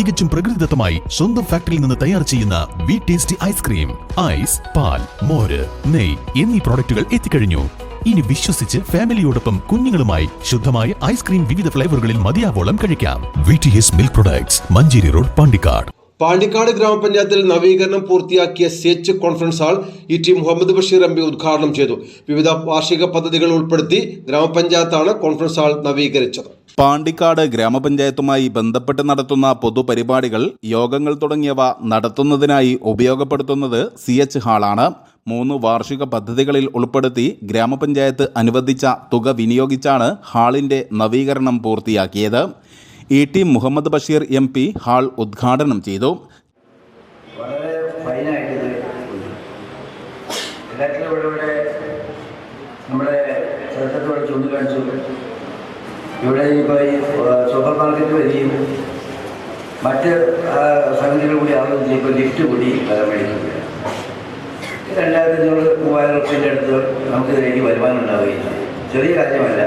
തികച്ചും പ്രകൃതിദത്തമായി സ്വന്തം ഫാക്ടറിയിൽ നിന്ന് തയ്യാർ ചെയ്യുന്ന വി ടേസ്റ്റി ഐസ്ക്രീം, ഐസ്, പാൽ, മോര്, നെയ് എന്നീ പ്രോഡക്റ്റുകൾ എത്തിക്കഴിഞ്ഞു. ഇനി വിശ്വസിച്ച് ഫാമിലിയോടൊപ്പം കുഞ്ഞുങ്ങളുമായി ശുദ്ധമായ ഐസ്ക്രീം വിവിധ ഫ്ലേവറുകളിൽ മതിയാവോളം കഴിക്കാം. VTS milk products, Manjeri road, Pandikkad. Pandikkad ഗ്രാമപഞ്ചായത്തിൽ നവീകരണം പൂർത്തിയാക്കിയ CH conference hall ET Muhammad Basheer MP ഉദ്ഘാടനം ചെയ്തു. വിവിധ വാർഷിക പദ്ധതികൾ ഉൾപ്പെടുത്തി ഗ്രാമപഞ്ചായത്താണ് കോൺഫറൻസ് ഹാൾ നവീകരിച്ചത്. പാണ്ടിക്കാട് ഗ്രാമപഞ്ചായത്തുമായി ബന്ധപ്പെട്ട് നടത്തുന്ന പൊതുപരിപാടികൾ, യോഗങ്ങൾ തുടങ്ങിയവ നടത്തുന്നതിനായി ഉപയോഗപ്പെടുത്തുന്നത് CH ഹാളാണ്. 3 വാർഷിക പദ്ധതികളിൽ ഉൾപ്പെടുത്തി ഗ്രാമപഞ്ചായത്ത് അനുവദിച്ച തുക വിനിയോഗിച്ചാണ് ഹാളിന്റെ നവീകരണം പൂർത്തിയാക്കിയത്. ET Muhammad Basheer MP hall ഉദ്ഘാടനം ചെയ്തു. വളരെ ഫൈനായിട്ട് നമ്മുടെ ചരിത്രത്തോടെ ചൂണ്ടിക്കാണിച്ചു. ഇവിടെ ഇപ്പോൾ ഈ സൂപ്പർ മാർക്കറ്റ് വരികയും മറ്റ് സംഗതികൾ കൂടി ആവുകയും ഇപ്പോൾ ലിഫ്റ്റ് കൂടി വരാൻ വേണ്ടിയിട്ടുണ്ട്. 2500-3000 റുപ്യൻ്റെ അടുത്ത് നമുക്ക് ഇതിലേക്ക് വരുമാനം ഉണ്ടാവുകയില്ല. ചെറിയ കാര്യമല്ല.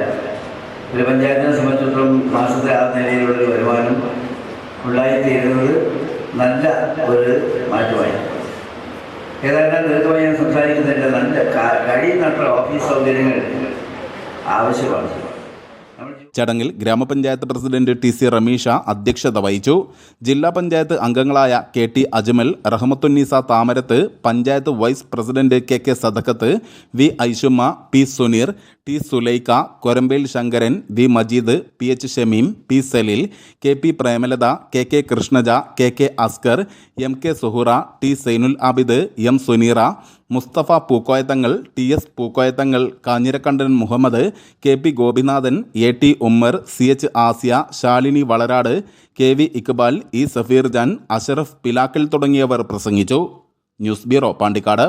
ഒരു പഞ്ചായത്തിനെ സംബന്ധിച്ചിടത്തോളം മാസത്തെ ആ നിലയിലുള്ള വരുമാനം ഉണ്ടായിത്തീരുന്നത് നല്ല ഒരു മാറ്റമായി. ഏതാണ്ട് ദീർഘമായി ഞാൻ സംസാരിക്കുന്നില്ല. നല്ല കഴിയുന്നത്ര ഓഫീസ് സൗകര്യങ്ങൾ ആവശ്യമാണ്. ചടങ്ങിൽ ഗ്രാമപഞ്ചായത്ത് പ്രസിഡന്റ് TC റമീഷ അധ്യക്ഷത വഹിച്ചു. ജില്ലാ പഞ്ചായത്ത് അംഗങ്ങളായ KT Ajmal, Rahmathunnisa Thamarath, panchayat vice president KK Sadakhath, V Aishumma, P Suneer, T Sulaikha, Korambel Sankaran, V Majeed, PH Shameem, P Saleel, KP Premalatha, KK Krishnaja, KK Askar, MK Suhura, T Sainul Abid, M Suneera, Musthafa Pookoyathangal, TS Pookoyathangal, Kanhirakandan Muhammad, KP Gopinathan, AT Ummer, CH Asiya, Shalini Valarad, KV Iqbal, E Safeer Jan, Ashraf Pilakkal തുടങ്ങിയവർ പ്രസംഗിച്ചു. News bureau, Pandikkad.